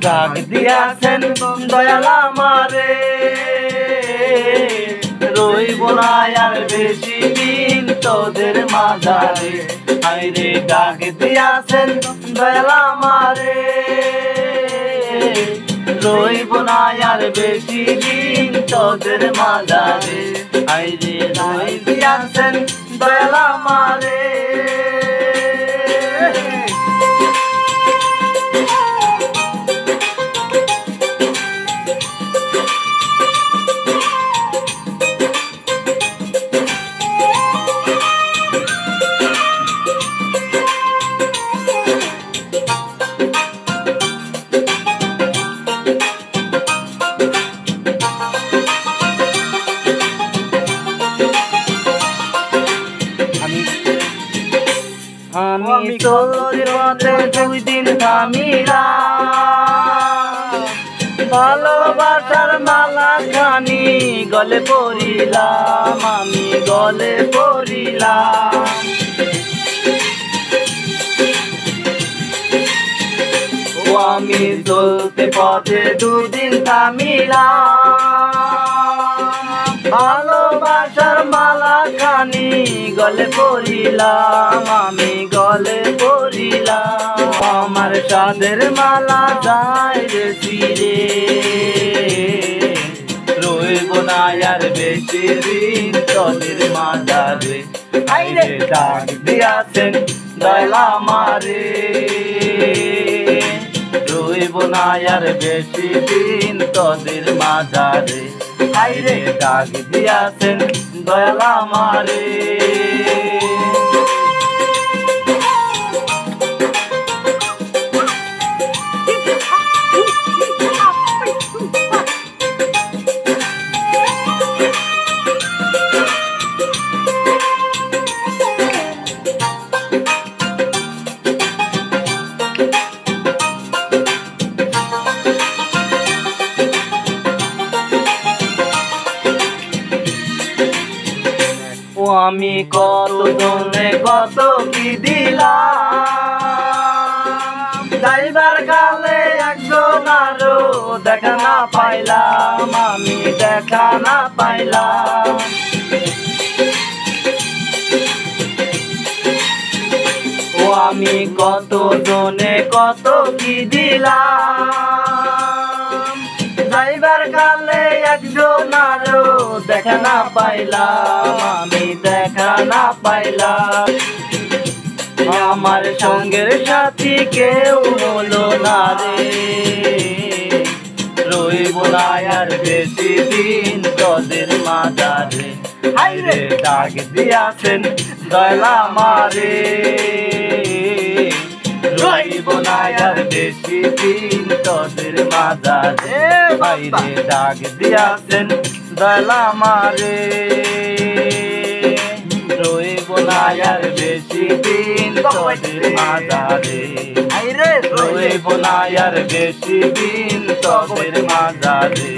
ডাক দিয়াছেন দয়াল আমারে, রইব না আর বেশি দিন তোদের মাঝারে। হায়রে ডাক দিয়াছেন দয়াল আমারে, রইব না আর বেশি দিন তোদের মাঝারে। হায়রে রই দিয়াছেন দয়াল আমারে। আমি চলতি পথে 2 দিন থামিলাম, ভালোবাসার মালা খানি গলে পরিলাম, আমি গলে পরিলাম। ও আমি চলতে পথে 2 দিন থামিলাম, ভালোবাসার মালা খানি গলে পরিলাম, আমি গলে পরিলাম। আমার সাদের মালা যায় রে ফিরে, রইব না আর বেশি দিন তোদের মাঝারে। হায়রে ডাক দিয়াছেন দয়াল আমারে, রইব না আর বেশি দিন তোদের মাঝারে। হায়রে ডাক দিয়াছেন দয়াল আমারে। আমি কত জনে কত কি দিলাম, যাইবার কালে একজন আরো দেখা না পাইলাম, আমি দেখা না পাইলাম। ও আমি কত জনে কত কি দিলাম, যাইবার কালে একজন আরো দেখা না পাইলাম, আমি দেখা না পাইলাম। আমার সঙ্গের সাথী কেউ হলো না রে, রইব না আর বেশি দিন তোদের মাঝারে। হায়রে ডাক দিয়াছেন দয়াল আমারে, রইব না আর বেশি দিন তোদের মাঝারে। হায়রে ডাক দিয়াছেন দয়াল আমারে, রইব না আর বেশি দিন তোদের মাঝারে। হায়রে রইব না আর বেশি দিন তোদের মাঝারে।